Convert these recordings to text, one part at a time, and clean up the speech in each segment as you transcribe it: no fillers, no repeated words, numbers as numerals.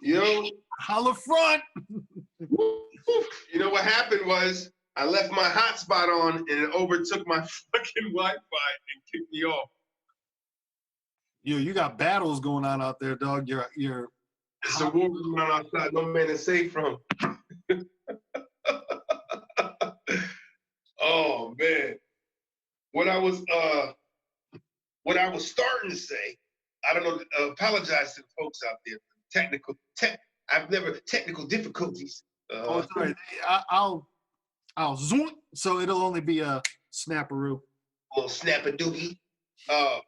Yo, Holla front. you know what happened was I left my hotspot on and it overtook my fucking Wi-Fi and kicked me off. You got battles going on out there, dog. You're. It's a war going on outside. No man is safe from. Oh man, what I was starting to say. I don't know. Apologize to the folks out there. Technical difficulties. Sorry. I'll zoom. So it'll only be a snapperoo. A little snap-a-doogie. But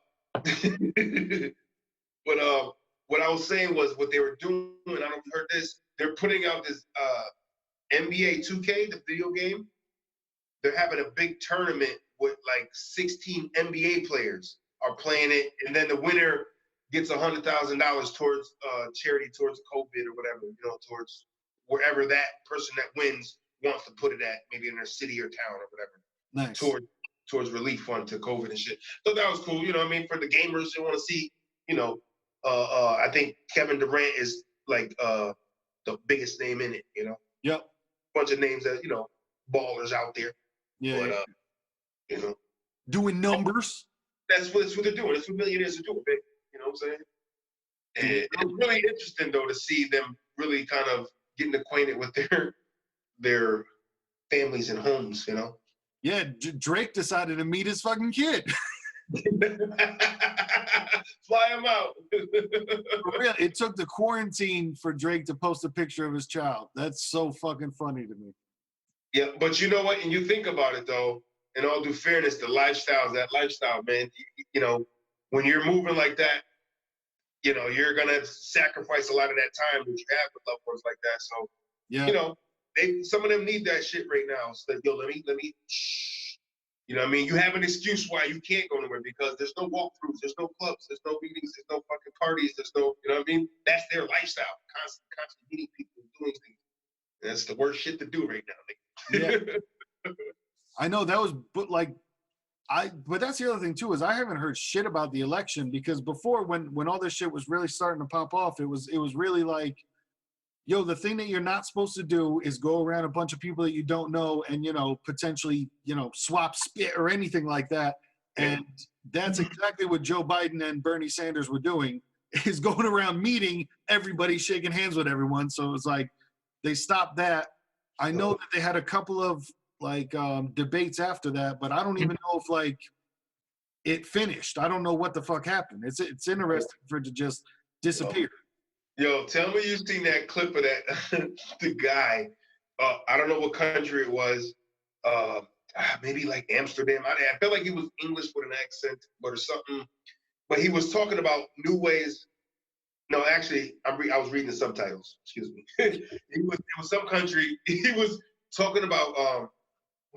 what I was saying was what they were doing. I don't know if you heard this. They're putting out this NBA 2K, the video game. They're having a big tournament with like 16 NBA players are playing it, and then the winner gets $100,000 towards charity, towards COVID or whatever, towards wherever that person that wins wants to put it at, maybe in their city or town or whatever. Nice. Towards relief fund to COVID and shit. So that was cool, for the gamers who want to see, I think Kevin Durant is like the biggest name in it, Yep. Bunch of names that, ballers out there. Yeah. But, doing numbers. That's what they're doing. That's what millionaires are doing, baby. You know what I'm saying? And it's really interesting, though, to see them really kind of getting acquainted with their families and homes, Yeah, Drake decided to meet his fucking kid. Fly him out. For real, it took the quarantine for Drake to post a picture of his child. That's so fucking funny to me. Yeah, but you know what? And you think about it, though, in all due fairness, that lifestyle, man, when you're moving like that, you're going to sacrifice a lot of that time that you have with loved ones like that. So, yeah. Some of them need that shit right now. It's like, yo, let me, shh. You know what I mean? You have an excuse why you can't go nowhere because there's no walkthroughs, there's no clubs, there's no meetings, there's no fucking parties, there's no, you know what I mean? That's their lifestyle, constantly meeting people and doing things. And that's the worst shit to do right now, nigga. Yeah. I know that was, but that's the other thing too, is I haven't heard shit about the election because before when all this shit was really starting to pop off, it was really like, yo, the thing that you're not supposed to do is go around a bunch of people that you don't know and, potentially, swap spit or anything like that. And that's exactly what Joe Biden and Bernie Sanders were doing, is going around meeting everybody, shaking hands with everyone. So it was like they stopped that. I know that they had a couple of debates after that, but I don't even know if it finished. I don't know what the fuck happened. It's interesting for it to just disappear. Yo, tell me you've seen that clip of that the guy. I don't know what country it was. Maybe like Amsterdam. I felt like he was English with an accent, or something. But he was talking about new ways. No, actually, I was reading the subtitles. Excuse me. It was some country. He was talking about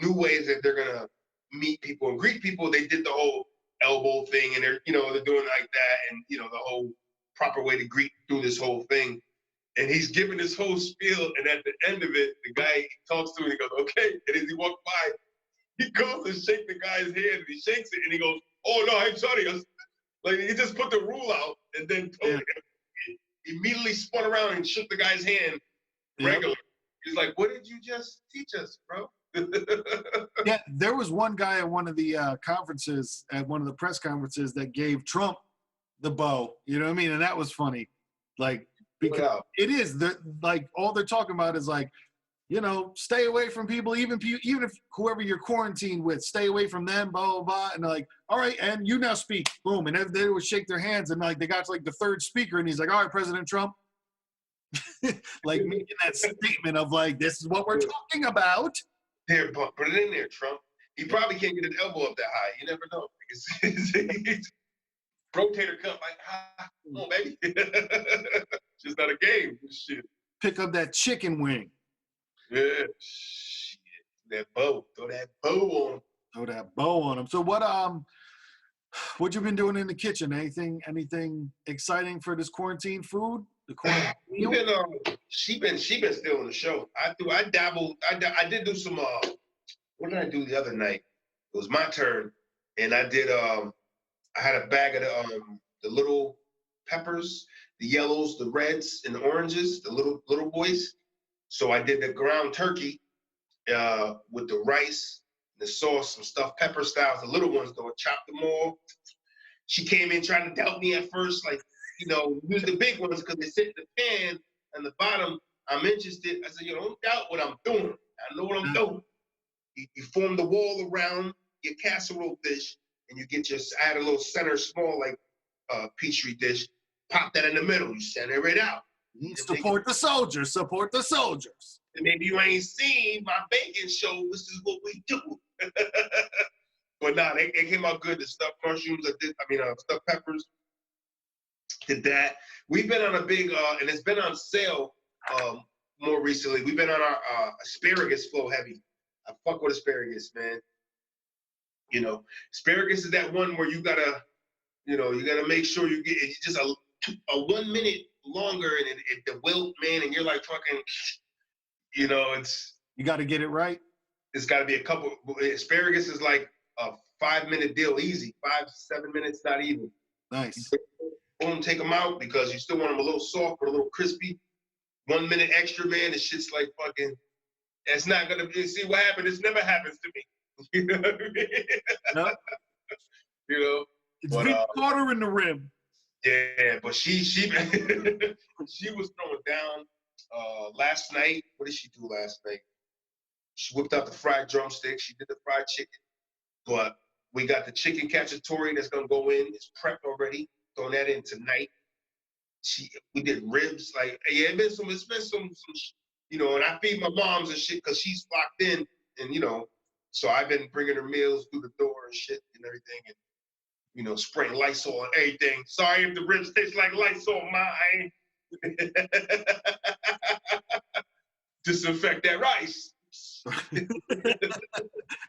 new ways that they're gonna meet people and greet people. They did the whole elbow thing, and they're doing like that, and the whole proper way to greet through this whole thing. And he's giving this whole spiel, and at the end of it, the guy talks to him and he goes, okay. And as he walks by, he goes to shake the guy's hand, and he shakes it, and he goes, oh no, I'm sorry. Like, he just put the rule out, and then immediately spun around and shook the guy's hand regularly. He's like, what did you just teach us, bro? Yeah, there was one guy at one of the conferences, at one of the press conferences, that gave Trump the bow, you know what I mean? And that was funny. Because it is, all they're talking about is stay away from people, even if whoever you're quarantined with, stay away from them, blah, blah, blah. And they're like, all right, and you now speak, boom. And they would shake their hands, and they got to the third speaker, and he's like, all right, President Trump. Making that statement of this is what we're talking about. Here, put it in there, Trump. He probably can't get his elbow up that high. You never know. Rotator cuff, come on, baby. Just not a game. Shit. Pick up that chicken wing. Yeah, shit. That bow. Throw that bow on him. So what you been doing in the kitchen? Anything exciting for this quarantine food? The quarantine meal? She been still in the show. I dabbled. I did do some. What did I do the other night? It was my turn, and I did. I had a bag of the little peppers, the yellows, the reds, and the oranges, the little boys. So I did the ground turkey with the rice, the sauce, some stuffed pepper styles. The little ones though, I chopped them all. She came in trying to doubt me at first, like, use the big ones because they sit in the pan and the bottom. I'm interested. I said, don't doubt what I'm doing. I know what I'm doing. You form the wall around your casserole dish, and you add a little center small like Petri dish. Pop that in the middle. You center it out. Support the soldiers. Support the soldiers. And maybe you ain't seen my baking show. This is what we do. But nah, they came out good. The stuffed mushrooms, stuffed peppers. Did that. We've been on a big, and it's been on sale more recently. We've been on our asparagus flow heavy. I fuck with asparagus, man. Asparagus is that one where you gotta make sure you get it's just a 1 minute longer and the wilt, man, and you're like fucking, it's. You got to get it right. It's got to be a couple. Asparagus is like a 5-minute deal, easy. 5-7 minutes, not even. Nice. Boom, take them out because you still want them a little soft but a little crispy. 1 minute extra, man. This shit's like fucking. It's not gonna be. See what happened? This never happens to me. You know what I mean? No. It's been quarter in the rim. Yeah, but she she was throwing down last night. What did she do last night? She whipped out the fried drumstick. She did the fried chicken. But we got the chicken cacciatore that's gonna go in. It's prepped already. Throwing that in tonight. We did ribs. Like, yeah, it's been some and I feed my moms and shit because she's locked in, and so I've been bringing her meals through the door and shit and everything, and spraying Lysol and everything. Sorry if the ribs taste like Lysol, disinfect that rice.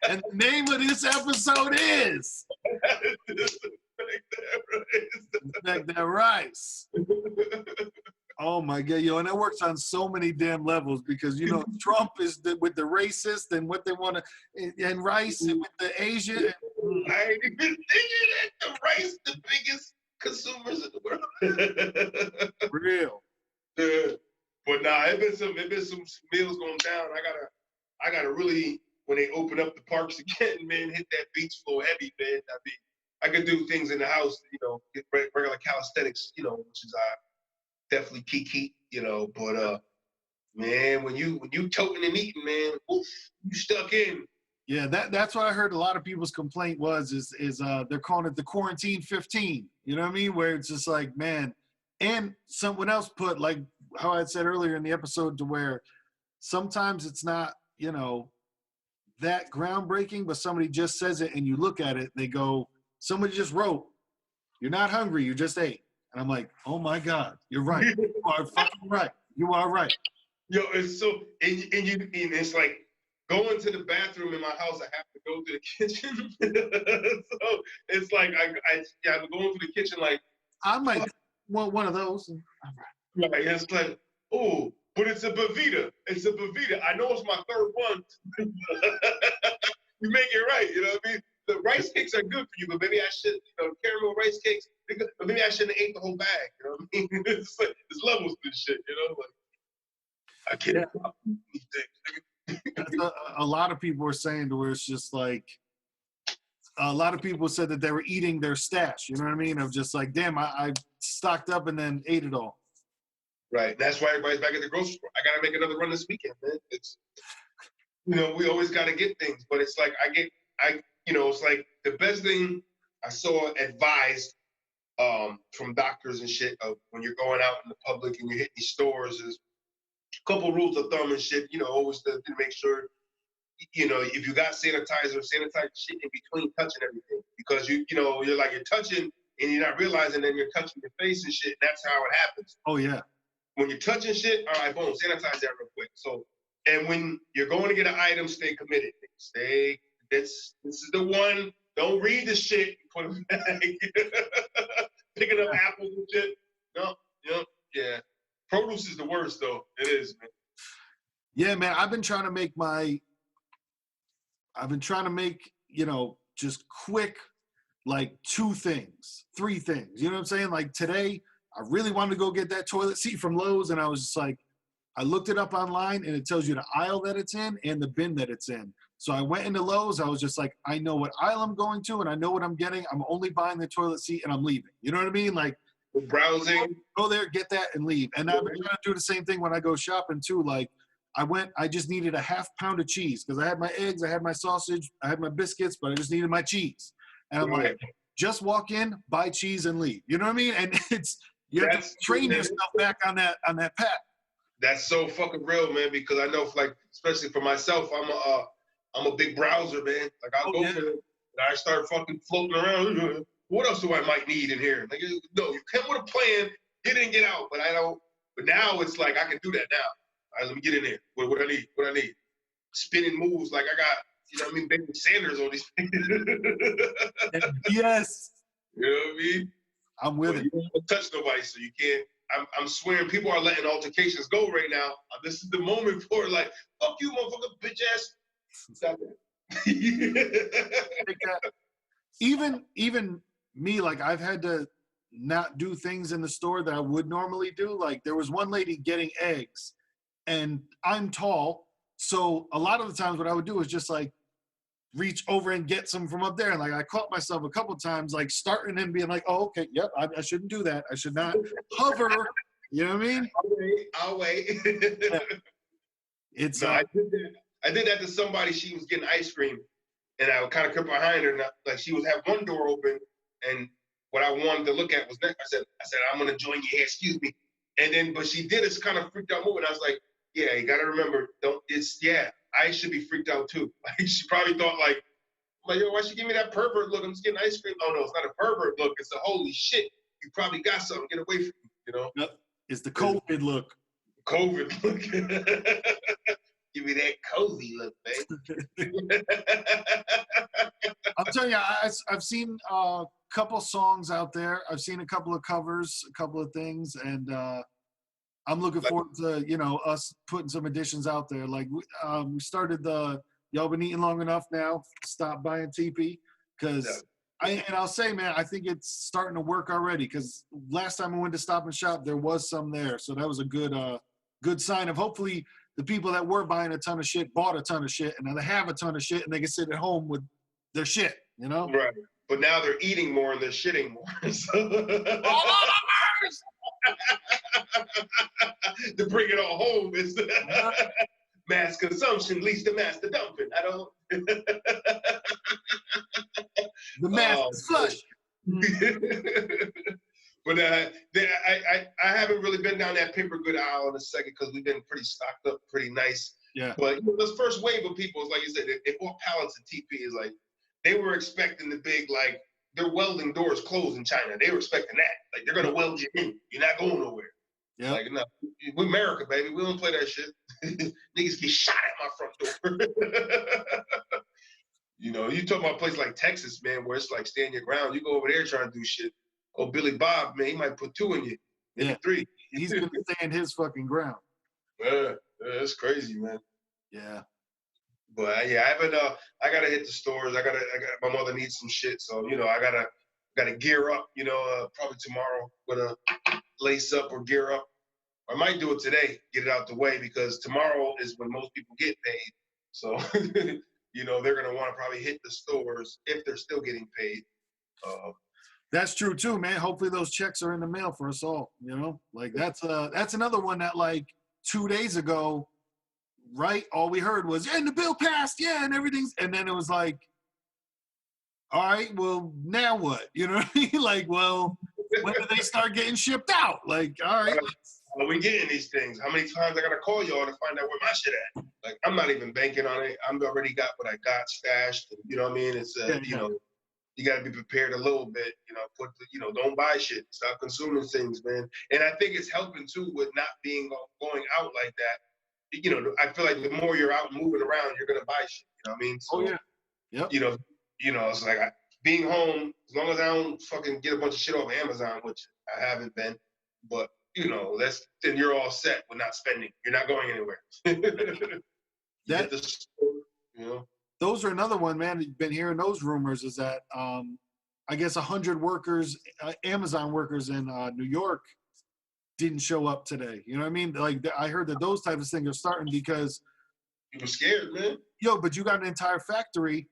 And the name of this episode is Disinfect that rice. Oh my God, and that works on so many damn levels because Trump is with the racist and what they want to, and rice and with the Asian. I ain't even thinking that the rice the biggest consumers in the world. Real. But nah, it been some meals going down. I gotta really, when they open up the parks again, man, hit that beach floor heavy, man. I could do things in the house, get regular calisthenics, which is definitely key, but man, when you toting and eating, man, oof, you stuck in. Yeah, that's what I heard a lot of people's complaint is they're calling it the quarantine 15. You know what I mean? Where it's just like, man, and someone else put, like how I had said earlier in the episode, to where sometimes it's not, that groundbreaking, but somebody just says it and you look at it, they go, somebody just wrote, "You're not hungry, you just ate." And I'm like, oh my God, you're right. You are fucking right. You are right. Yo, it's so, and it's like going to the bathroom in my house, I have to go to the kitchen. So it's like I'm going to the kitchen like, I might want one of those. Right, it's like, oh, but it's a Bavita. It's a Bavita. I know it's my third one. You make it right, you know what I mean? The rice cakes are good for you, but maybe I should, caramel rice cakes, but maybe I shouldn't have ate the whole bag, you know what I mean? It's like, there's levels to this shit, like, I can't eat things. A lot of people are saying to where it's just like, a lot of people said that they were eating their stash, you know what I mean? Of just like, damn, I stocked up and then ate it all. Right, that's why everybody's back at the grocery store. I gotta make another run this weekend, man. It's, we always gotta get things, but it's like, it's like the best thing I saw advised from doctors and shit of when you're going out in the public and you're hitting these stores is a couple rules of thumb and shit, always to make sure, if you got sanitizer shit in between touching everything. Because you're touching and you're not realizing that you're touching your face and shit, and that's how it happens. Oh yeah. When you're touching shit, all right, boom, sanitize that real quick. So, and when you're going to get an item, stay committed. This is the one. Don't read the shit. Put it back. Picking up apples and shit. No, yeah. Produce is the worst, though. It is, man. Yeah, man. I've been trying to make, just quick, like 2 things, 3 things. You know what I'm saying? Like today, I really wanted to go get that toilet seat from Lowe's, and I was just like, I looked it up online, and it tells you the aisle that it's in and the bin that it's in. So I went into Lowe's. I was just like, I know what aisle I'm going to, and I know what I'm getting. I'm only buying the toilet seat, and I'm leaving. You know what I mean? Like, browsing. go there, get that, and leave. And I'm trying to do the same thing when I go shopping too. Like, I just needed a half pound of cheese because I had my eggs, I had my sausage, I had my biscuits, but I just needed my cheese. And I'm like, just walk in, buy cheese, and leave. You know what I mean? And you have to train yourself back on that path. That's so fucking real, man. Because I know, like, especially for myself, I'm a big browser, man. Like, I'll go for it, and I start fucking floating around. What else do I might need in here? Like, no, you come with a plan, get in, get out. But I don't. But now it's like I can do that now. All right, let me get in there. What I need? What I need? Spinning moves like I got, you know what I mean, Baby Sanders on these things. Yes. You know what I mean? I'm with it. You don't touch nobody, so you can't. I'm swearing people are letting altercations go right now. This is the moment for like, fuck you, motherfucker, bitch ass. Stop it. Even me, like, I've had to not do things in the store that I would normally do. Like, there was one lady getting eggs, and I'm tall, so a lot of the times what I would do is just like reach over and get some from up there. And like, I caught myself a couple times like starting and being like, oh, okay, yep, I shouldn't do that. I should not hover. You know what I mean? I'll wait. Yeah. It's no, I did that to somebody. She was getting ice cream, and I kind of kept behind her. And like, she was have one door open, and what I wanted to look at was next. I said, I'm gonna join you here. Excuse me. And then, but she did this kind of freaked out move, and I was like, yeah, you gotta remember, I should be freaked out too. Like, she probably thought like, yo, why she give me that pervert look? I'm just getting ice cream. Oh no, it's not a pervert look. It's a holy shit. You probably got something. Get away from me. You know. Yep. It's the COVID look. COVID look. Give me that cozy look, babe. I'm telling you, I've seen a couple songs out there. I've seen a couple of covers, a couple of things, and I'm looking forward to, you know, us putting some additions out there. Like, we started the Y'all Been Eating Long Enough Now, Stop Buying TP, because I'll say, man, I think it's starting to work already, because last time I went to Stop and Shop, there was some there. So that was a good sign of hopefully the people that were buying a ton of shit bought a ton of shit, and now they have a ton of shit, and they can sit at home with their shit, you know? Right. But now they're eating more and they're shitting more. To bring it all home is mass consumption leads to mass dumping. I don't. The mass is flush. But I haven't really been down that paper good aisle in a second because we've been pretty stocked up, pretty nice. Yeah. But this first wave of people is like you said, they bought pallets of TP. Is like they were expecting the big, like, their welding doors closed in China. They were expecting that. Like, they're gonna weld you in. You're not going nowhere. Yeah. Like, no, we're America, baby. We don't play that shit. Niggas get shot at my front door. You know, you talk about a place like Texas, man, where it's like stand your ground. You go over there trying to do shit. Oh, Billy Bob, man, he might put 2 in you, maybe 3. He's gonna stand his fucking ground. Yeah, that's crazy, man. Yeah. But yeah, I haven't. I gotta hit the stores. I got. My mother needs some shit, so you know, I gotta gear up. You know, probably tomorrow, gonna lace up or gear up. I might do it today, get it out the way, because tomorrow is when most people get paid. So, you know, they're gonna want to probably hit the stores if they're still getting paid. That's true too, man. Hopefully those checks are in the mail for us all. You know, like that's another one that, like, 2 days ago, right? All we heard was, and the bill passed, yeah, and everything's, and then it was like, all right, well, now what? You know what I mean? Like, well, when do they start getting shipped out? Like, all right. Are we getting these things? How many times I gotta call y'all to find out where my shit at? Like, I'm not even banking on it. I'm already got what I got stashed. And, you know what I mean? It's you know, you gotta be prepared a little bit. You know, don't buy shit. Stop consuming things, man. And I think it's helping too with not being going out like that. You know, I feel like the more you're out moving around, you're gonna buy shit. You know what I mean? So, Yep. You know, it's like being home, as long as I don't fucking get a bunch of shit off Amazon, which I haven't been, but you know, then you're all set with not spending. You're not going anywhere. You know. Those are another one, man. You've been hearing those rumors. Is that I guess 100 workers, Amazon workers in New York, didn't show up today. You know what I mean? Like I heard that those types of things are starting because people scared, man. But you got an entire factory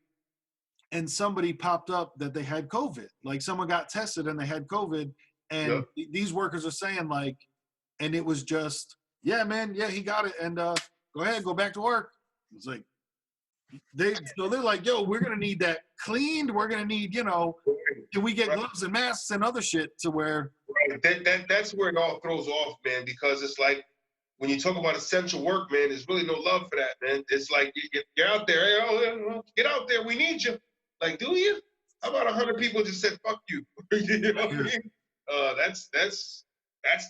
and somebody popped up that they had COVID. Like someone got tested and they had COVID, and these workers are saying like, and it was just, yeah, man, yeah, he got it, and go ahead, go back to work. It's like they're like, yo, we're gonna need that cleaned. We're gonna need, can we get gloves and masks and other shit to where? Right. That's where it all throws off, man, because it's like when you talk about essential work, man, there's really no love for that, man. It's like you're out there, hey, get out there, we need you. Like, do you? How about 100 people just said fuck you? You know what I mean? That's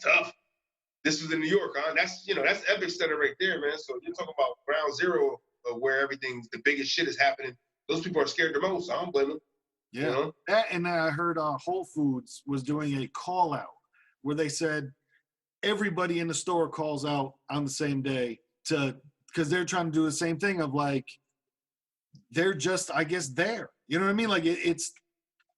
tough. This was in New York, huh? That's epicenter right there, man. So you're talking about ground zero of where the biggest shit is happening. Those people are scared the most. I don't blame them. Yeah. That, and I heard Whole Foods was doing a call out where they said everybody in the store calls out on the same day because they're trying to do the same thing of like, they're just, I guess, there. You know what I mean? Like it's,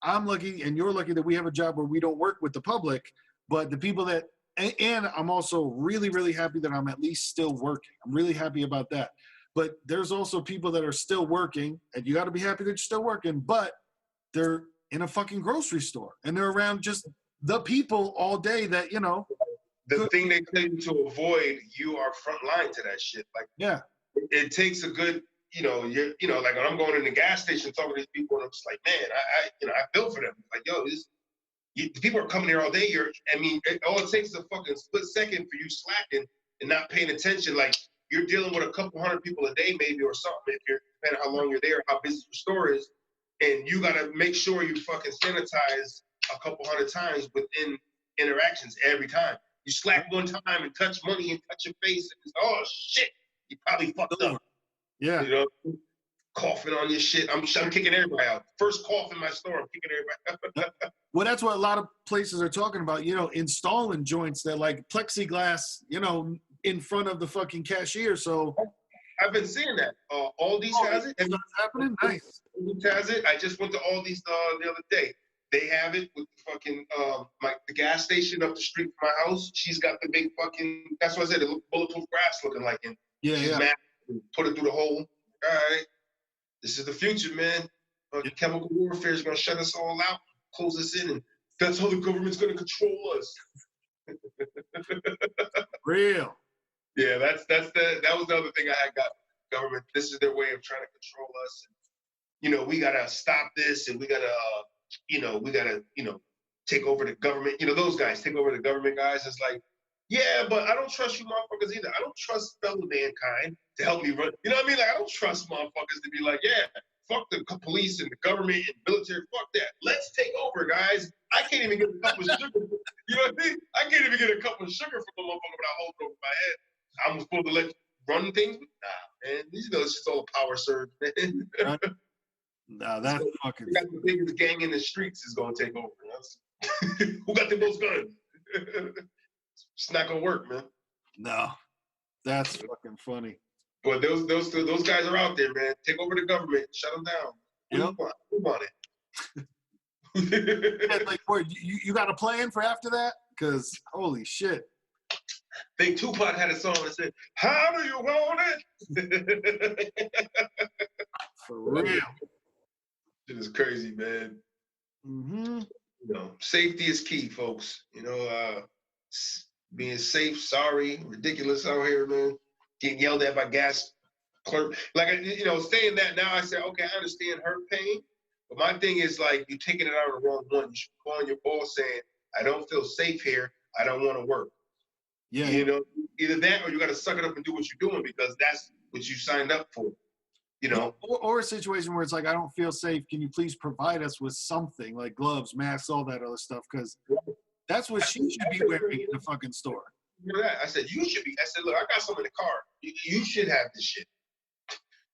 I'm lucky and you're lucky that we have a job where we don't work with the public, but the people that, and I'm also really, really happy that I'm at least still working. I'm really happy about that. But there's also people that are still working, and you got to be happy that you're still working, but they're in a fucking grocery store and they're around just the people all day that, The thing they tell you to avoid, you are front line to that shit. Like, yeah, it takes a good, like when I'm going in the gas station talking to these people, and I'm just like, man, I feel for them. Like, yo, the people are coming here all day. All it takes is a fucking split second for you slacking and not paying attention. Like, you're dealing with a couple hundred people a day, maybe, or something, depending on how long you're there, how busy your store is. And you got to make sure you fucking sanitize a couple hundred times within interactions every time. You slack one time and touch money and touch your face, and it's, oh, shit, you probably fucked up. Yeah. Coughing on your shit. I'm kicking everybody out. First cough in my store, I'm kicking everybody out. Well, that's what a lot of places are talking about, installing joints that like plexiglass, in front of the fucking cashier. So I've been seeing that. Aldi's has it. It's happening? Nice. Aldi's has it. I just went to Aldi's the other day. They have it with the fucking the gas station up the street from my house. She's got the big fucking, that's what I said, the bulletproof glass looking like it. She's mad and put it through the hole. All right. This is the future, man. Chemical warfare is going to shut us all out, close us in, and that's how the government's going to control us. Real. Yeah, that was the other thing I had got. Government, this is their way of trying to control us. And, we got to stop this, and we got to, take over the government. Those guys, take over the government guys. It's like, yeah, but I don't trust you motherfuckers either. I don't trust fellow mankind to help me run. You know what I mean? Like, I don't trust motherfuckers to be like, yeah, fuck the police and the government and military. Fuck that. Let's take over, guys. I can't even get a cup of sugar. You know what I mean? I can't even get a cup of sugar from the motherfucker without holding over my head. I'm supposed to let you run things? Nah, man. It's just all a power surge, man. Nah, that's fucking. The biggest gang in the streets is going to take over. Who got the most guns? It's not gonna work, man. No, that's fucking funny. But those guys are out there, man. Take over the government, shut them down. Yep. Who want it? Yeah, like, boy, you got a plan for after that? Because holy shit. I think Tupac had a song that said, "How do you want it?" For real. It is crazy, man. Mm-hmm. Safety is key, folks. Being safe, sorry, ridiculous out here, man. Getting yelled at by gas clerk. Like, saying that now, I say, okay, I understand her pain. But my thing is, like, you're taking it out of the wrong one. You should be calling your boss saying, I don't feel safe here. I don't want to work. Yeah. Either that or you got to suck it up and do what you're doing because that's what you signed up for. Or a situation where it's like, I don't feel safe. Can you please provide us with something like gloves, masks, all that other stuff? Because that's what she should be wearing in the fucking store. I said, you should be. I said, look, I got some in the car. You should have this shit.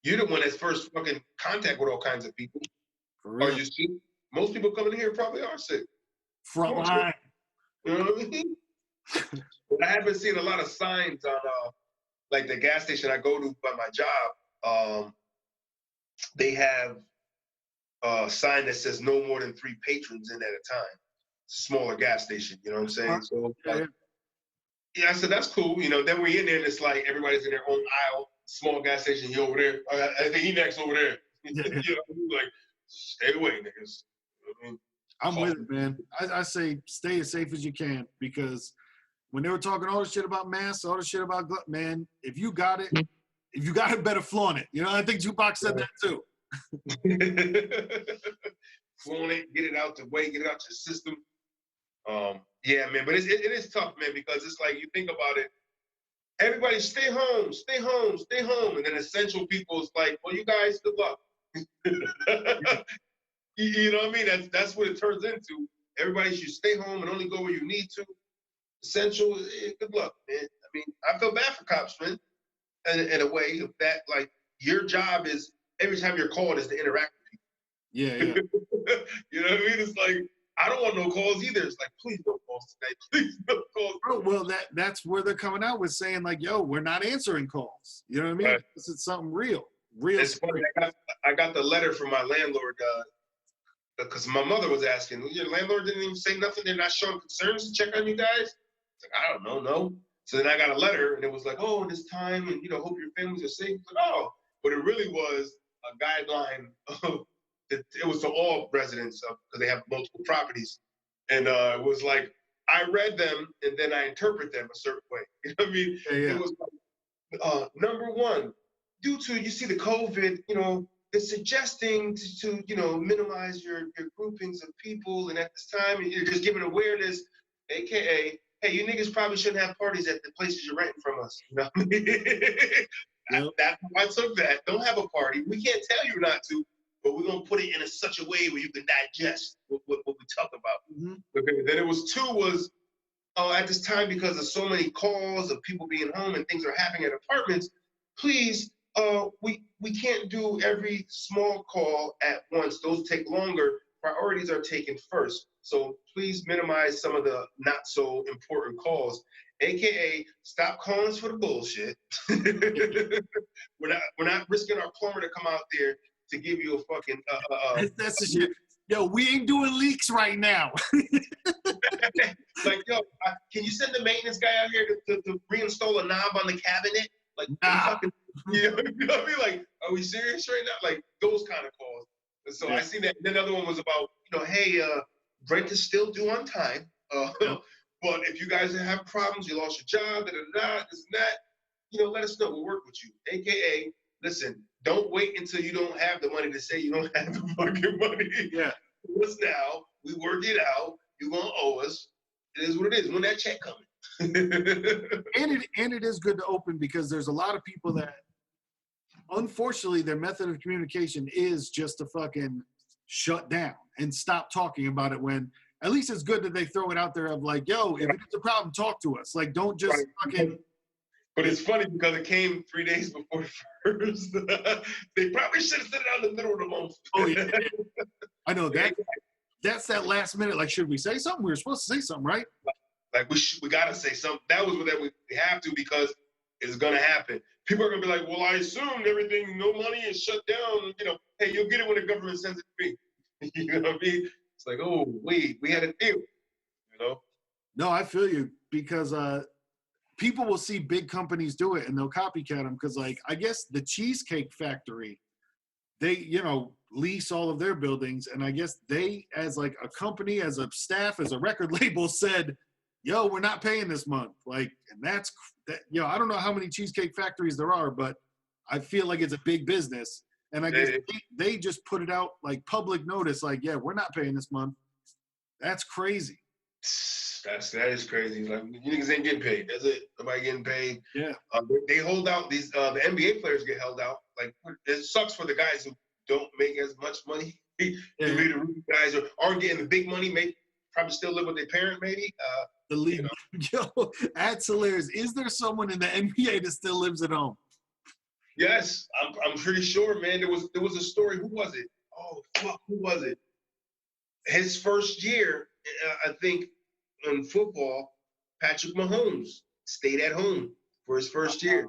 You're the one that's first fucking contact with all kinds of people. For real. Are you sick? Most people coming in here probably are sick. Frontline. You know what I mean? But I haven't seen a lot of signs on like the gas station I go to by my job. They have a sign that says no more than 3 patrons in at a time. It's a smaller gas station, you know what I'm saying? So Yeah, I said, that's cool. Then we in there and it's like everybody's in their own aisle, small gas station, you over there. I think he next over there. Yeah. Like, stay away, niggas. I mean, I'm with it, man. I say stay as safe as you can, because when they were talking all the shit about masks, all the shit about man, if you got it, better flaunt it. I think Tupac said that too. Flaunt it, get it out the way, get it out your system. Yeah, man, but it is tough, man, because it's like you think about it. Everybody stay home, stay home, stay home, and then essential people is like, well, you guys, good luck. You know what I mean? That's what it turns into. Everybody should stay home and only go where you need to. Essential, good luck, man. I mean, I feel bad for cops, man, in a way of that, like, your job is, every time you're called, is to interact with people. Yeah. You know what I mean? It's like, I don't want no calls either. It's like, please no calls today. Please no calls. Bro, well, that's where they're coming out with saying, like, yo, we're not answering calls. You know what I mean? Right. This is something real. It's funny. I got the letter from my landlord because my mother was asking, your landlord didn't even say nothing. They're not showing concerns to check on you guys. It's like, I don't know, no. So then I got a letter, and it was like, oh, this time, and hope your families are safe. Like, oh, but it really was a guideline. It was to all residents because they have multiple properties, and it was like, I read them and then I interpret them a certain way. You know what I mean? Yeah. It was like, number one, due to, you see, the COVID, it's suggesting to minimize your groupings of people, and at this time, and you're just giving awareness, aka, hey, you niggas probably shouldn't have parties at the places you're renting from us. You know what I mean? That's why I took that. Don't have a party. We can't tell you not to, but we're gonna put it in such a way where you can digest what we talk about. Mm-hmm. Okay. Then it was two was, at this time, because of so many calls of people being home and things are happening at apartments, please, we can't do every small call at once. Those take longer. Priorities are taken first. So please minimize some of the not so important calls, aka stop calling us for the bullshit. We're not risking our plumber to come out there to give you a fucking that's the shit. Yo, we ain't doing leaks right now. Like, yo, can you send the maintenance guy out here to reinstall a knob on the cabinet? Like, nah. You know what I mean? Like, are we serious right now? Like, those kind of calls. And so I see that. Then the other one was about, hey, rent is still due on time. But if you guys have problems, you lost your job, this and that, let us know. We'll work with you. AKA, listen, don't wait until you don't have the money to say you don't have the fucking money. Yeah. What's now? We work it out. You're going to owe us. It is what it is. When that check coming. and it is good to open, because there's a lot of people that, unfortunately, their method of communication is just to fucking shut down and stop talking about it, when at least it's good that they throw it out there of like, yo, if it's a problem, talk to us. Like, don't just fucking... But it's funny because it came 3 days before first. They probably should have said it out in the middle of the month. Oh, yeah. I know that. That's that last minute. Like, should we say something? We were supposed to say something, right? Like, we got to say something. That was what we have to, because it's going to happen. People are going to be like, well, I assumed everything, no money is shut down. Hey, you'll get it when the government sends it to me. You know what I mean? It's like, oh, wait, we had a deal, No, I feel you, because people will see big companies do it and they'll copycat them, because, like, I guess the Cheesecake Factory, they, lease all of their buildings, and I guess they, as like a company, as a staff, as a record label, said, yo, we're not paying this month. Like, and that's, I don't know how many Cheesecake Factories there are, but I feel like it's a big business. And I guess they just put it out, like, public notice, like, yeah, we're not paying this month. That's crazy. That is crazy. Like, you niggas ain't getting paid. That's it. Nobody getting paid. Yeah. They hold out. The NBA players get held out. Like, it sucks for the guys who don't make as much money. The rookie guys aren't getting the big money. Maybe probably still live with their parent. Maybe. The league. Yo, that's hilarious. Is there someone in the NBA that still lives at home? Yes, I'm pretty sure, man. There was a story. Who was it? Oh fuck, who was it? His first year, I think, in football, Patrick Mahomes stayed at home for his first year.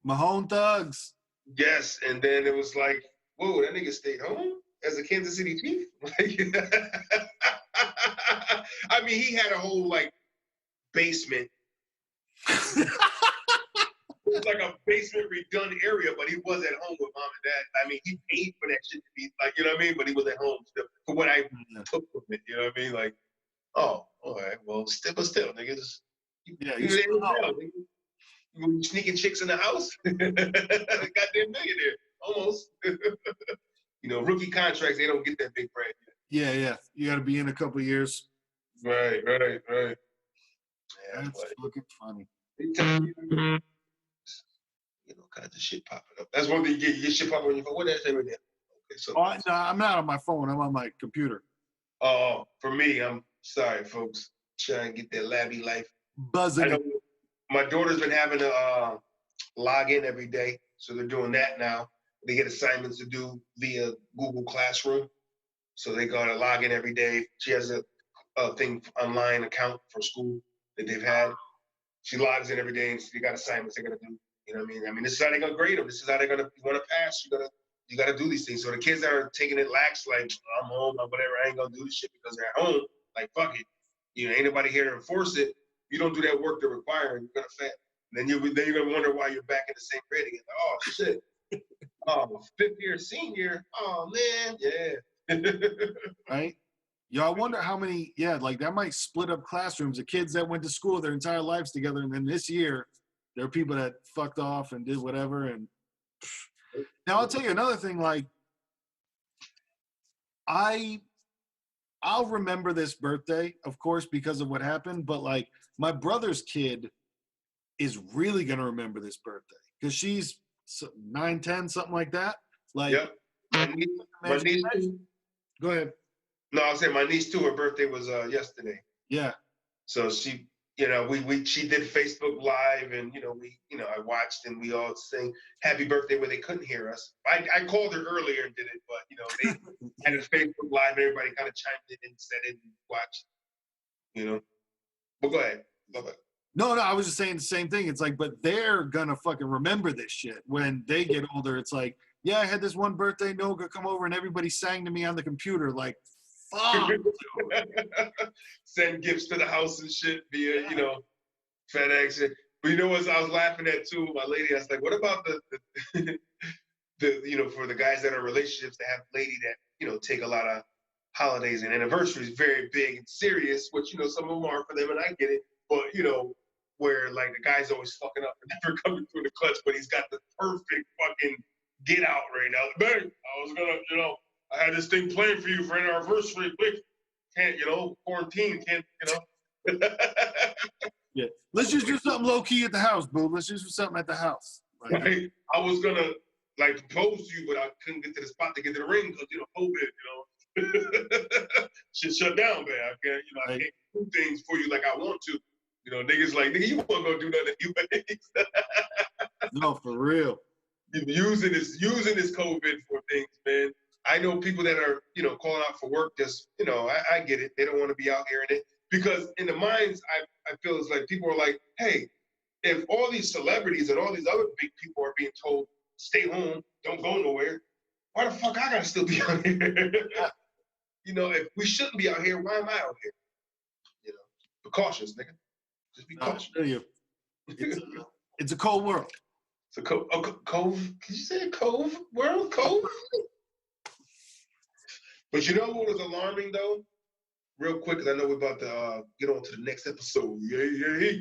Mahone Thugs. Yes, and then it was like, whoa, that nigga stayed home as a Kansas City Chief? I mean, he had a whole, like, basement It was like a basement redone area, but he was at home with mom and dad. I mean, he paid for that shit to be like, you know what I mean? But he was at home still for what I took from it. You know what I mean? Like, oh, all right, well, still, nigga, just you were sneaking chicks in the house. Goddamn millionaire, almost. You know, rookie contracts, they don't get that big bread. Yeah. You got to be in a couple of years. Right. Yeah, That's fucking funny. You know, kinds of shit popping up. That's one thing you get. You get shit popping on your phone. What did I say right there? Okay, so. No, I'm not on my phone. I'm on my computer. Oh, for me, I'm sorry, folks. Trying to get that labby life. Buzzing. I know my daughter's been having to log in every day, so they're doing that now. They get assignments to do via Google Classroom, so they gotta log in every day. She has a thing online account for school that they've had. She logs in every day, and she got assignments they're gonna do. You know what I mean? This is how they're gonna grade them. This is how they're gonna want to pass. You gotta do these things. So the kids that are taking it lax, like I'm home or whatever, I ain't gonna do this shit because they're at home. Like fuck it, you know, ain't nobody here to enforce it. You don't do that work they're requiring, you're gonna fail. Then you're gonna wonder why you're back in the same grade again. Like, oh shit. Oh, fifth year senior. Oh man, yeah. Right. Yeah, I wonder how many. Yeah, like that might split up classrooms. The kids that went to school their entire lives together, and then this year, there are people that fucked off and did whatever. And now I'll tell you another thing. Like, I'll remember this birthday, of course, because of what happened. But like, my brother's kid is really gonna remember this birthday because she's 9, 10, something like that. Like, yep. My niece. Go ahead. No, I'll say my niece too. Her birthday was yesterday. Yeah. So she, you know, she did Facebook Live, and I watched, and we all sang "Happy Birthday" where they couldn't hear us. I called her earlier and did it, but they had a Facebook Live, and everybody kind of chimed in and said it and watched. But go ahead. No, I was just saying the same thing. It's like, but they're gonna fucking remember this shit when they get older. It's like, yeah, I had this one birthday, Noga come over, and everybody sang to me on the computer. Like, fuck. Send gifts to the house and shit via, FedEx. But you know what I was laughing at too? My lady, I was like, what about the for the guys that are in relationships that have lady that, take a lot of holidays and anniversaries very big and serious, which, some of them are for them, and I get it. But, where like the guy's always fucking up and never coming through the clutch, but he's got the perfect fucking get out right now. Babe, I was gonna, I had this thing planned for you for an anniversary. Quick, can't, quarantine, can't, Yeah, let's just do something low key at the house, boo. Let's just do something at the house. Like, right? I was gonna like propose to you, but I couldn't get to the spot to get to the ring because COVID, shit shut down, man. I can't, I can't do things for you like I want to. Niggas like, nigga, you won't go do nothing anyways. No, for real. Using this COVID for things, man. I know people that are, calling out for work. Just, I get it. They don't want to be out here in it because in the minds, I feel it's like people are like, hey, if all these celebrities and all these other big people are being told stay home, don't go nowhere, why the fuck I gotta still be out here? If we shouldn't be out here, why am I out here? Be cautious, nigga. Just be cautious. I'll tell you, it's a cold world. It's a cove. Did you say a cove world? Cove? But you know what was alarming though? Real quick, because I know we're about to get on to the next episode. Yeah.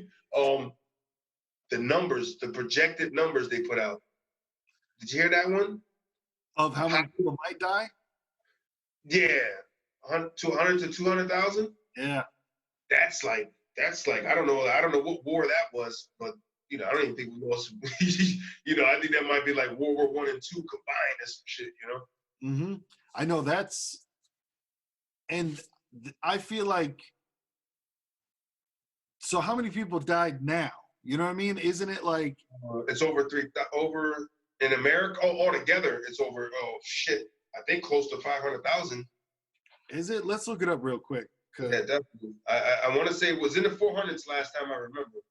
The numbers, the projected numbers they put out. Did you hear that one? Of how many people might die? Yeah. 100 to 200,000? Yeah. That's like I don't know what war that was, but I don't even think we lost. I think that might be like World War I and II combined or some shit. Mm-hmm. I know that's, and I feel like. So how many people died now? You know what I mean? Isn't it like? It's over in America. Oh, altogether, it's over. Oh shit! I think close to 500,000. Is it? Let's look it up real quick. Yeah, definitely. I want to say it was in the 400s last time I remember.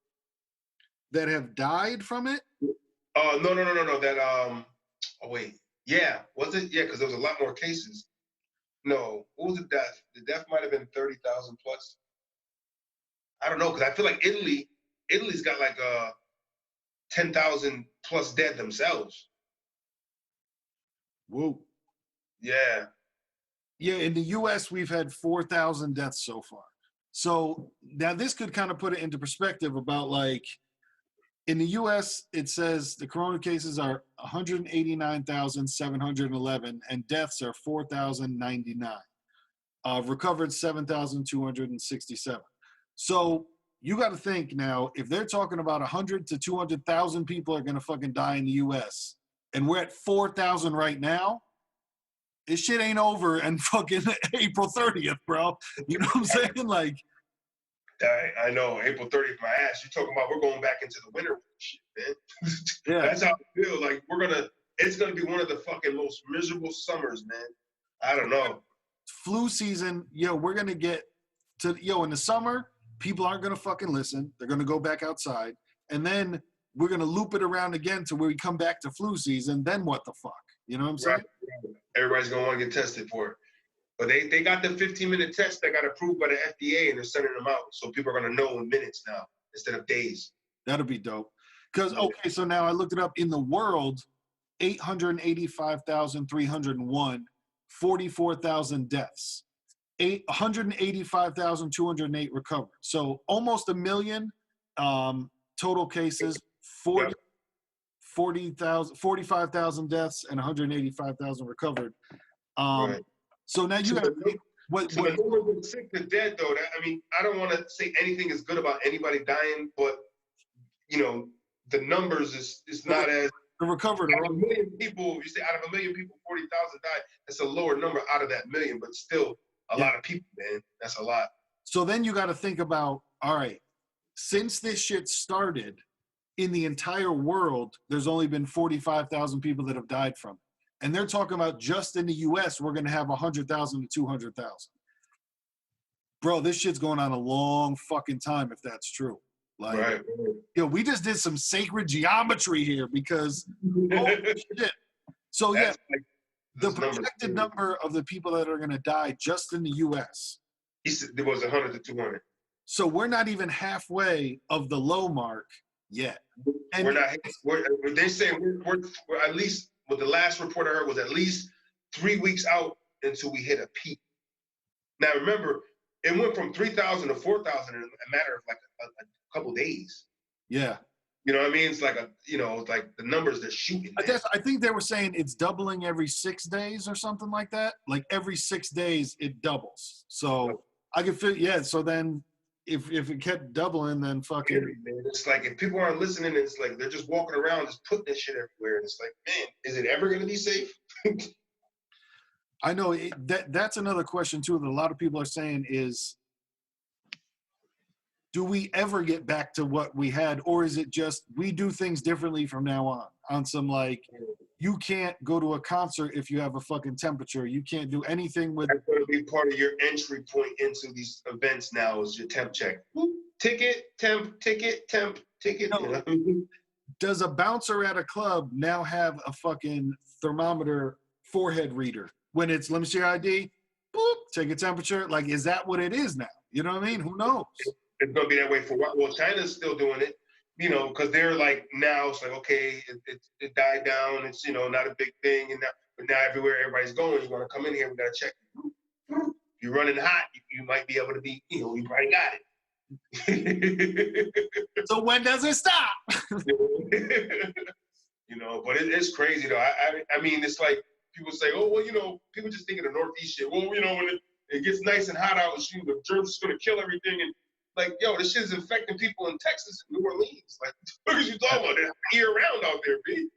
That have died from it? No. That oh wait, yeah, was it? Yeah, because there was a lot more cases. No, what was the death? The death might have been 30,000 plus. I don't know, because I feel like Italy Italy's got like 10,000 plus dead themselves. Whoa. Yeah. Yeah, in the U.S., we've had 4,000 deaths so far. So now this could kind of put it into perspective about like, in the U.S., it says the corona cases are 189,711 and deaths are 4,099. Recovered 7,267. So you got to think now, if they're talking about 100 to 200,000 people are going to fucking die in the U.S. and we're at 4,000 right now, this shit ain't over and fucking April 30th, bro. You know what I'm saying? Like, I know, April 30th, my ass. You're talking about we're going back into the winter shit, man. yeah. That's how I feel. Like it's gonna be one of the fucking most miserable summers, man. I don't know. Flu season, we're gonna get to in the summer, people aren't gonna fucking listen. They're gonna go back outside, and then we're gonna loop it around again to where we come back to flu season. Then what the fuck? You know what I'm saying? Right. Everybody's gonna want to get tested for it. But they got the 15-minute test that got approved by the FDA and they're sending them out. So people are going to know in minutes now instead of days. That'll be dope. Because, okay, so now I looked it up. In the world, 885,301, 44,000 deaths, 185,208 recovered. So almost a million total cases, 45,000 deaths, and 185,000 recovered. Right. So now you got to think the numbers of sick to dead, though. I mean, I don't want to say anything is good about anybody dying, but the numbers is not as the recovered. Out of a million people, you say out of a million people, 40,000 died. That's a lower number out of that million, but still a lot of people, man. That's a lot. So then you got to think about, all right, since this shit started, in the entire world, there's only been 45,000 people that have died from it. And they're talking about just in the U.S., we're going to have 100,000 to 200,000. Bro, this shit's going on a long fucking time if that's true. Like, right. We just did some sacred geometry here because, holy shit. So, that's the projected number of the people that are going to die just in the U.S. He said there was 100 to 200. So we're not even halfway of the low mark yet. And we're not. They say we're at least. What the last report I heard was at least 3 weeks out until we hit a peak. Now remember, it went from 3,000 to 4,000 in a matter of like a couple days. Yeah. You know what I mean? It's like it's like the numbers they're shooting. I think they were saying it's doubling every 6 days or something like that. Like every 6 days it doubles. So I can feel so then if it kept doubling, then fucking. It's like if people aren't listening, it's like they're just walking around, just putting this shit everywhere, and it's like, man, is it ever gonna be safe? I know that's another question too that a lot of people are saying is, do we ever get back to what we had, or is it just we do things differently from now on? On some like, you can't go to a concert if you have a fucking temperature. You can't do anything with. That's going to be part of your entry point into these events now is your temp check. Ticket, temp, ticket, temp, ticket. No. Does a bouncer at a club now have a fucking thermometer forehead reader? When it's, let me see your ID, boop, take a temperature. Like, is that what it is now? You know what I mean? Who knows? It's going to be that way for a while. Well, China's still doing it. Because they're like, now it's like, okay, it died down. It's, not a big thing. But now everywhere everybody's going, you want to come in here, we got to check. If you're running hot, you might be able to be, you probably got it. So when does it stop? But it's crazy, though. I mean, it's like people say, oh, well, people just think of the Northeast shit. Well, when it gets nice and hot out, the germs is going to kill everything. And like, yo, this shit is infecting people in Texas and New Orleans. Like, what are you talking about? It's year-round out there, B.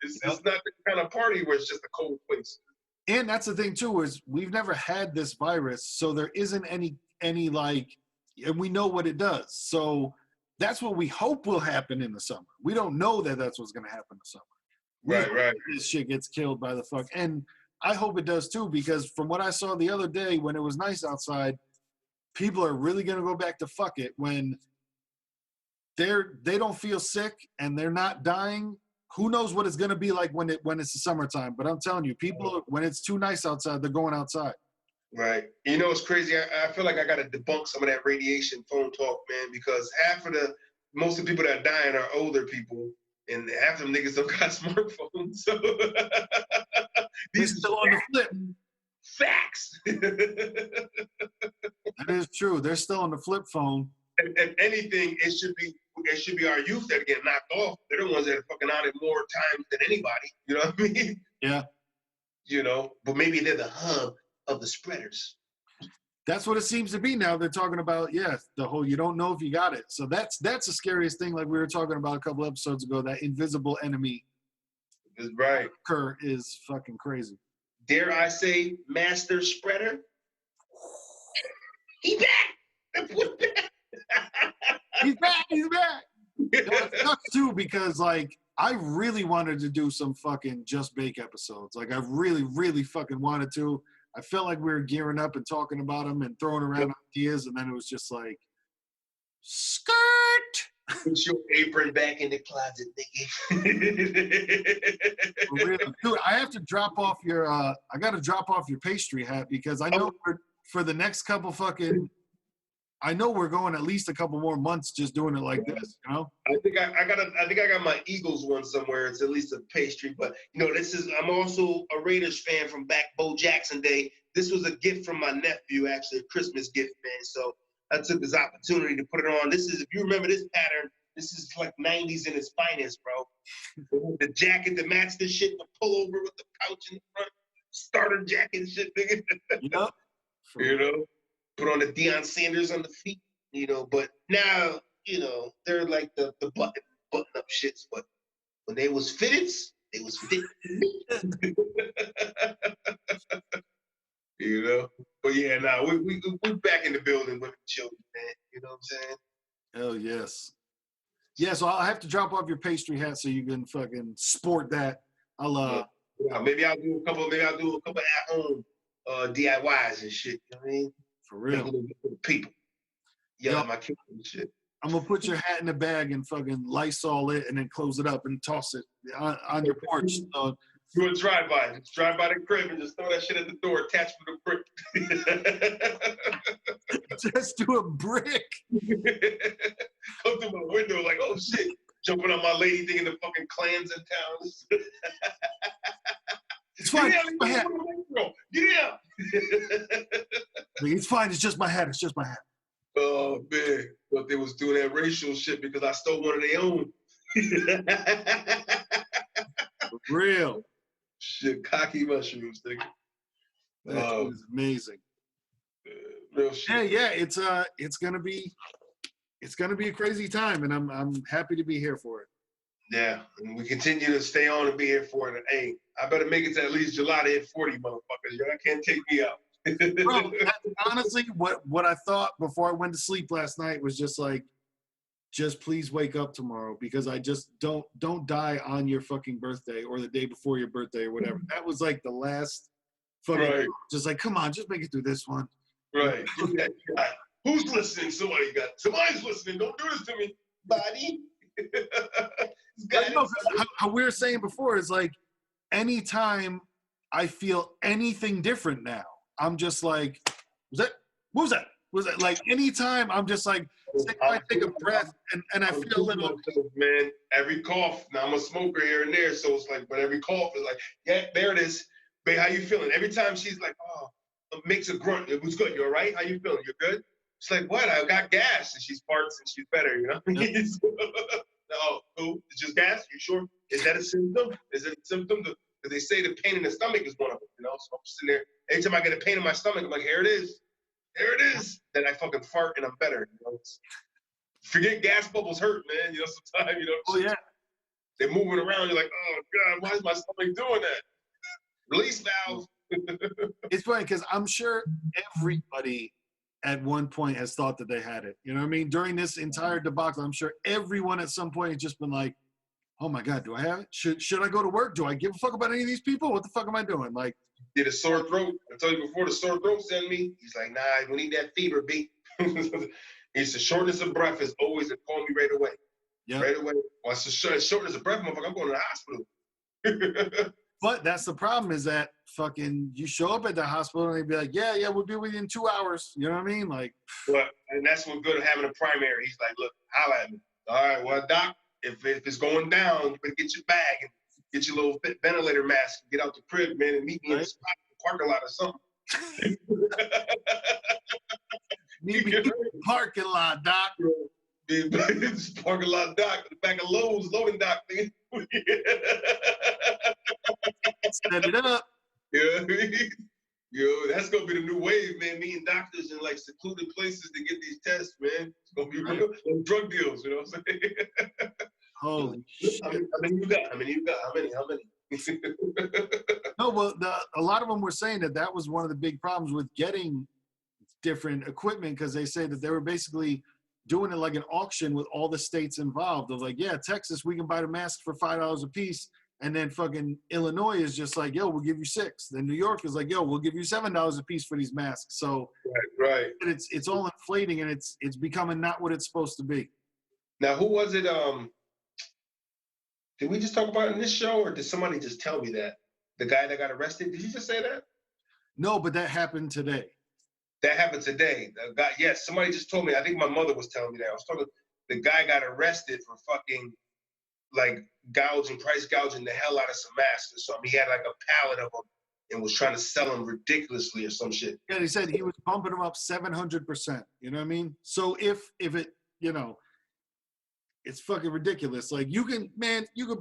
It's not the kind of party where it's just a cold place. And that's the thing, too, is we've never had this virus, so there isn't any like, and we know what it does. So that's what we hope will happen in the summer. We don't know that that's what's going to happen in the summer. Right. This shit gets killed by the fuck. And I hope it does, too, because from what I saw the other day when it was nice outside, people are really going to go back to fuck it when they don't feel sick and they're not dying. Who knows what it's going to be like when it's the summertime? But I'm telling you, people, when it's too nice outside, they're going outside. Right. It's crazy. I feel like I got to debunk some of that radiation phone talk, man, because half of the most of the people that are dying are older people, and half of them niggas don't got smartphones. So They're still on the flip. Facts. That is true. They're still on the flip phone. If anything, it should be our youth that are getting knocked off. They're the ones that are fucking on it more times than anybody. You know what I mean? Yeah. You know, but maybe they're the hub of the spreaders. That's what it seems to be now. They're talking about, the whole you don't know if you got it. So that's the scariest thing, like we were talking about a couple episodes ago, that invisible enemy. That's right. Occur is fucking crazy. Dare I say master spreader? He back! He's back! He's back! It sucks too, because like I really wanted to do some fucking Just Bake episodes. Like I really, really fucking wanted to. I felt like we were gearing up and talking about them and throwing around ideas, and then it was just like, skirt! Put your apron back in the closet, nigga. Dude, I have to drop off your, I got to drop off your pastry hat, because I know for the next couple I know we're going at least a couple more months just doing it like this, you know? I think I got my Eagles one somewhere. It's at least a pastry, but you know, I'm also a Raiders fan from back Bo Jackson day. This was a gift from my nephew, actually a Christmas gift, man. So I took this opportunity to put it on. This is, if you remember this pattern, this is like 90s in its finest, bro. The jacket that matched this shit, the pullover with the pouch in the front, starter jacket shit, nigga. Yep. You know? Put on the Deion Sanders on the feet, you know, but now, you know, they're like the button up shits, but when they was fitteds, they was fit. You know? But yeah, now we're back in the building with the children, man. You know what I'm saying? Hell yes. Yeah, so I'll have to drop off your pastry hat so you can fucking sport that. Maybe I'll do a couple at home DIYs and shit. You know what I mean? For real. For the people. Yeah, my kids and shit. I'm gonna put your hat in a bag and fucking Lysol it and then close it up and toss it on your porch. Do a drive-by. Just drive by the crib and just throw that shit at the door attached with a brick. Just do a brick. Come through my window like, oh shit. Jumping on my lady thinking the fucking clans in town. It's fine. It's my hat. Yeah. It's fine. It's just my hat. It's just my hat. Oh man, but they was doing that racial shit because I stole one of their own. For real. Shit, cocky mushrooms, nigga. That is amazing. Real shit. Yeah. It's gonna be a crazy time, and I'm happy to be here for it. Yeah, and we continue to stay on and be here for it. And hey, I better make it to at least July to hit 40, motherfuckers. Y'all can't take me out. Bro, honestly, what I thought before I went to sleep last night was just like, just please wake up tomorrow, because I just don't die on your fucking birthday or the day before your birthday or whatever. That was like the last fucking, just like, come on, just make it through this one. Right. Who's listening? Somebody's listening. Don't do this to me, buddy. How we were saying before is like, anytime I feel anything different now, I'm just like, what was that? Like, anytime I'm just like, I take a breath and I feel a little. Man, every cough, now I'm a smoker here and there, so it's like, but every cough is like, yeah, there it is. Babe, how you feeling? Every time she's like, oh, makes a grunt. It was good. You all right? How you feeling? You good? She's like, what? I got gas. And she farts and she's better, you know? Yep. Oh, cool. It's just gas? You sure? Is that a symptom? Is it a symptom? Because they say the pain in the stomach is one of them, you know? So I'm sitting there. Anytime I get a pain in my stomach, I'm like, here it is. There it is. Then I fucking fart and I'm better, you know? Forget gas bubbles hurt, man. You know, sometimes, you know? Oh, yeah. They're moving around. You're like, oh, God, why is my stomach doing that? Release valve. It's funny because I'm sure everybody at one point has thought that they had it. You know what I mean? During this entire debacle, I'm sure everyone at some point has just been like, oh my God, do I have it? Should I go to work? Do I give a fuck about any of these people? What the fuck am I doing? Like, did a sore throat. I told you before, the sore throat sent me. He's like, nah, we need that fever, B. It's the shortness of breath is always, call me right away. Yeah. Right away. Well, it's the shortness of breath, motherfucker. I'm going to the hospital. But that's the problem, is that fucking you show up at the hospital and they be like, yeah, we'll be with you in 2 hours. You know what I mean? Like, and that's what's good at having a primary. He's like, look, holla at me. All right, well, Doc, if it's going down, you better get your bag and get your little ventilator mask and get out the crib, man, and meet me in the spot, in the parking lot or something. Meet me in the parking lot, Doc. Parking lot Doc, the back of Lowe's, loading dock, nigga. Set it up. Yeah. Yo, that's gonna be the new wave, man. Meeting doctors in like secluded places to get these tests, man. It's gonna be real. Like drug deals, you know what I'm saying? Holy shit. How many you got? How many? No, well, a lot of them were saying that was one of the big problems with getting different equipment, because they say that they were basically doing it like an auction with all the states involved. Of like, yeah, Texas, we can buy the mask for $5 a piece. And then fucking Illinois is just like, yo, we'll give you $6. Then New York is like, yo, we'll give you $7 a piece for these masks. So right. It's all inflating, and it's becoming not what it's supposed to be. Now, who was it? Did we just talk about it in this show, or did somebody just tell me that? The guy that got arrested? Did you just say that? No, but that happened today. That happened today. The guy, yes, somebody just told me. I think my mother was telling me that. I was talking. The guy got arrested for fucking like price gouging the hell out of some masks or something. He had like a pallet of them and was trying to sell them ridiculously or some shit. Yeah, he said he was bumping them up 700%. You know what I mean? So if it, it's fucking ridiculous. Like you can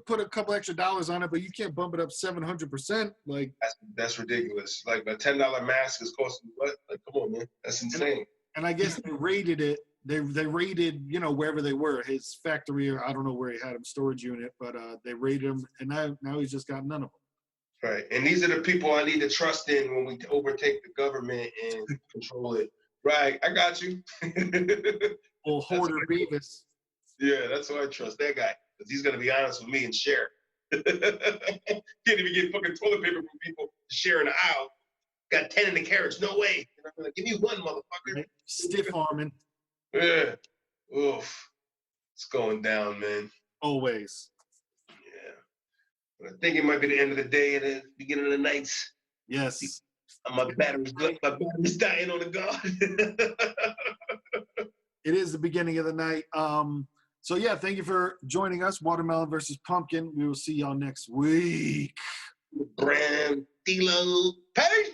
put a couple extra dollars on it, but you can't bump it up 700%. Like that's ridiculous. Like a $10 mask is costing what? Like, come on, man, that's insane. And I guess they raided it. They raided, wherever they were, his factory, or I don't know where he had him, storage unit, but they raided him, and now he's just got none of them. Right, and these are the people I need to trust in when we overtake the government and control it. Right, I got you. Old Hoarder Beavis. Yeah, that's who I trust, that guy, because he's gonna be honest with me and share. Can't even get fucking toilet paper from people to share in the aisle. Got 10 in the carriage, no way. And I'm like, give me one, motherfucker. Stiff arming. Yeah. Oof. It's going down, man. Always. Yeah. But I think it might be the end of the day and the beginning of the night. Yes. My battery's dying on the guard. It is the beginning of the night. So yeah, thank you for joining us. Watermelon versus Pumpkin. We will see y'all next week. Brand Tilo. Peace.